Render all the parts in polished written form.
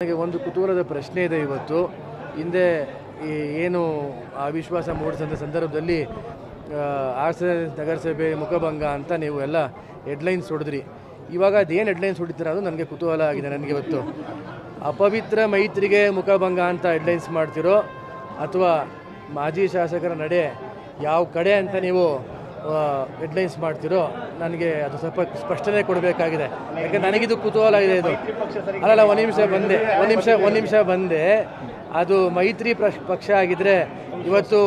ನನಗೆ ಒಂದು ಕುತೂಹಲದ ಪ್ರಶ್ನೆ ಇದೆ. ಇವತ್ತು ಹಿಂದೆ ಏನು ಅವಿಶ್ವಾಸ ಮೂಡಿಸಿದ ಸಂದರ್ಭದಲ್ಲಿ ನಗರಸಭೆ ಮುಖಭಂಗ ಅಂತ ನೀವು ಎಲ್ಲ ಹೆಡ್ಲೈನ್ಸ್ ಹೊಡೆದ್ರಿ. ಇವಾಗ ಅದೇನು ಹೆಡ್ಲೈನ್ಸ್ ಹೊಡಿತೀರ ಅದು ನನಗೆ ಕುತೂಹಲ ಆಗಿದೆ. ನನಗೆ ಇವತ್ತು ಅಪವಿತ್ರ ಮೈತ್ರಿಗೆ ಮುಖಭಂಗ ಅಂತ ಹೆಡ್ಲೈನ್ಸ್ ಮಾಡ್ತಿರೋ ಅಥವಾ ಮಾಜಿ ಶಾಸಕರ ನಡೆ ಯಾವ ಕಡೆ ಅಂತ ನೀವು ಹೆಡ್ಲೈನ್ಸ್ ಮಾಡ್ತಿರೋ ನನಗೆ ಅದು ಸ್ವಲ್ಪ ಸ್ಪಷ್ಟನೆ ಕೊಡಬೇಕಾಗಿದೆ. ಯಾಕೆಂದರೆ ನನಗಿದು ಕುತೂಹಲ ಇದೆ. ಇದು ಅಲ್ಲ ಒಂದು ನಿಮಿಷ ಬಂದೆ ಅದು ಮೈತ್ರಿ ಪಕ್ಷ ಆಗಿದ್ದರೆ ಇವತ್ತು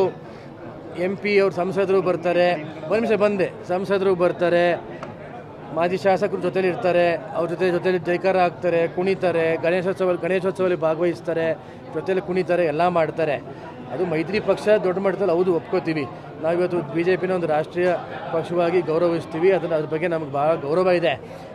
MP ಅವ್ರು ಸಂಸದರು ಬರ್ತಾರೆ, ಒಂದು ನಿಮಿಷ ಬಂದೆ ಸಂಸದರು ಬರ್ತಾರೆ, ಮಾಜಿ ಶಾಸಕರು ಜೊತೆಲಿ ಇರ್ತಾರೆ, ಅವ್ರ ಜೊತೆಲಿ ಜೈಕಾರ ಹಾಕ್ತಾರೆ, ಕುಣಿತಾರೆ, ಗಣೇಶೋತ್ಸವದಲ್ಲಿ ಭಾಗವಹಿಸ್ತಾರೆ, ಜೊತೆಲಿ ಕುಣಿತಾರೆ, ಎಲ್ಲ ಮಾಡ್ತಾರೆ. ಅದು ಮೈತ್ರಿ ಪಕ್ಷ ದೊಡ್ಡ ಮಟ್ಟದಲ್ಲಿ ಹೌದು ಒಪ್ಕೋತೀವಿ. ನಾವಿವತ್ತು BJPನ ಒಂದು ರಾಷ್ಟ್ರೀಯ ಪಕ್ಷವಾಗಿ ಗೌರವಿಸ್ತೀವಿ. ಅದ್ರ ಬಗ್ಗೆ ನಮಗೆ ಭಾಳ ಗೌರವ ಇದೆ.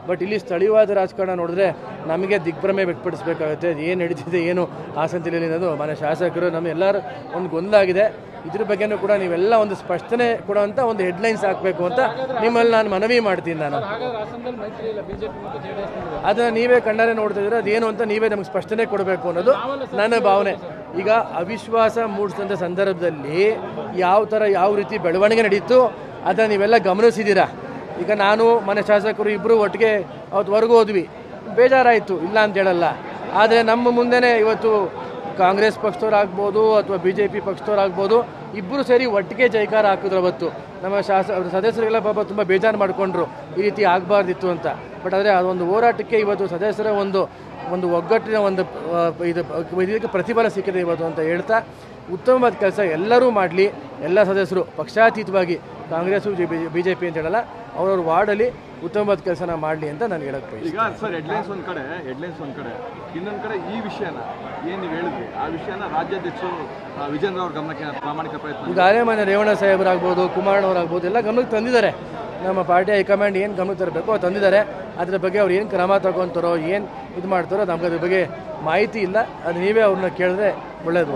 ಬಟ್ ಇಲ್ಲಿ ಸ್ಥಳೀಯವಾದ ರಾಜಕಾರಣ ನೋಡಿದ್ರೆ ನಮಗೆ ದಿಗ್ಭ್ರಮೆ ವ್ಯಕ್ತಪಡಿಸಬೇಕಾಗುತ್ತೆ. ಏನು ನಡೀತಿದೆ ಏನು ಹಾಸನದಲ್ಲಿ ಅನ್ನೋದು ಮನೆ ಶಾಸಕರು ನಮ್ಮ ಎಲ್ಲರೂ ಒಂದು ಗೊಂದಲ ಆಗಿದೆ. ಇದ್ರ ಬಗ್ಗೆನೂ ಕೂಡ ನೀವೆಲ್ಲ ಒಂದು ಸ್ಪಷ್ಟನೆ ಕೊಡುವಂಥ ಒಂದು ಹೆಡ್ಲೈನ್ಸ್ ಹಾಕಬೇಕು ಅಂತ ನಿಮ್ಮಲ್ಲಿ ನಾನು ಮನವಿ ಮಾಡ್ತೀನಿ. ನಾನು ಅದನ್ನು ನೀವೇ ಕಣ್ಣಾರೆ ನೋಡ್ತಾ ಇದ್ದೀರ, ಅದೇನು ಅಂತ ನೀವೇ ನಮಗೆ ಸ್ಪಷ್ಟನೆ ಕೊಡಬೇಕು ಅನ್ನೋದು ನನ್ನ ಭಾವನೆ. ಈಗ ಅವಿಶ್ವಾಸ ಮೂಡಿಸಿದಂಥ ಸಂದರ್ಭದಲ್ಲಿ ಯಾವ ರೀತಿ ಬೆಳವಣಿಗೆ ನಡೀತು ಅದನ್ನು ನೀವೆಲ್ಲ ಗಮನಿಸಿದ್ದೀರಾ. ಈಗ ನಾನು ಮನೆ ಶಾಸಕರು ಇಬ್ಬರು ಒಟ್ಟಿಗೆ ಅವತ್ತುವರೆಗೂ ಹೋದ್ವಿ, ಬೇಜಾರಾಯಿತು, ಇಲ್ಲ ಅಂತ ಹೇಳಲ್ಲ. ಆದರೆ ನಮ್ಮ ಮುಂದೆನೇ ಇವತ್ತು ಕಾಂಗ್ರೆಸ್ ಪಕ್ಷದವ್ರಾಗ್ಬೋದು ಅಥವಾ BJP ಪಕ್ಷದವ್ರಾಗ್ಬೋದು ಇಬ್ಬರು ಸೇರಿ ಒಟ್ಟಿಗೆ ಜೈಕಾರ ಹಾಕಿದ್ರು. ಅವತ್ತು ನಮ್ಮ ಸದಸ್ಯರಿಗೆಲ್ಲ ಪಾಪ ತುಂಬ ಬೇಜಾರು ಮಾಡಿಕೊಂಡ್ರು, ಈ ರೀತಿ ಆಗಬಾರ್ದಿತ್ತು ಅಂತ. ಬಟ್ ಆದರೆ ಅದೊಂದು ಹೋರಾಟಕ್ಕೆ ಇವತ್ತು ಸದಸ್ಯರ ಒಂದು ಒಗ್ಗಟ್ಟಿನ ಇದಕ್ಕೆ ಪ್ರತಿಫಲ ಸಿಕ್ಕಿದೆ ಇವತ್ತು ಅಂತ ಹೇಳ್ತಾ, ಉತ್ತಮವಾದ ಕೆಲಸ ಎಲ್ಲರೂ ಮಾಡಲಿ, ಎಲ್ಲ ಸದಸ್ಯರು ಪಕ್ಷಾತೀತವಾಗಿ ಕಾಂಗ್ರೆಸ್ಸು BJP ಅಂತ ಹೇಳಲ್ಲ, ಅವ್ರವ್ರ ವಾರ್ಡಲ್ಲಿ ಉತ್ತಮವಾದ ಕೆಲಸನ ಮಾಡಲಿ ಅಂತ ನಾನು ಹೇಳಕ್ಕೆ ಬಯಸ್ತೀನಿ. ಈಗ ಸರ್ ಹೆಡ್ಲೈನ್ಸ್ ಒಂದು ಕಡೆ, ಇನ್ನೊಂದು ಕಡೆ ಈ ವಿಷಯನ ಏನು ನೀವು ಹೇಳಿದ್ರಿ ಆ ವಿಷಯನ ರಾಜ್ಯಾಧ್ಯಕ್ಷರು ವಿಜೇಂದ್ರ ಅವ್ರ ಗಮನಕ್ಕೆ ಪ್ರಾಮಾಣಿಕ ಪ್ರಯತ್ನ ಈಗಾಗಲೇ ಮನೆ ರೇವಣ್ಣ ಸಾಹೇಬರಾಗ್ಬೋದು, ಕುಮಾರಣ್ಣವರಾಗ್ಬೋದು ಎಲ್ಲ ಗಮನಕ್ಕೆ ತಂದಿದ್ದಾರೆ. ನಮ್ಮ ಪಾರ್ಟಿ ಹೈಕಮಾಂಡ್ ಏನು ಗಮನಕ್ಕೆ ತರಬೇಕು ಅದು ತಂದಿದ್ದಾರೆ. ಅದ್ರ ಬಗ್ಗೆ ಅವ್ರು ಏನು ಕ್ರಮ ತಗೊತಾರೋ ಏನು ಇದು ಮಾಡ್ತಾರೋ ನಮ್ಗೆ ಅದ್ರ ಬಗ್ಗೆ ಮಾಹಿತಿ ಇಲ್ಲ. ಅದು ನೀವೇ ಅವ್ರನ್ನ ಕೇಳಿದ್ರೆ ಒಳ್ಳೆಯದು.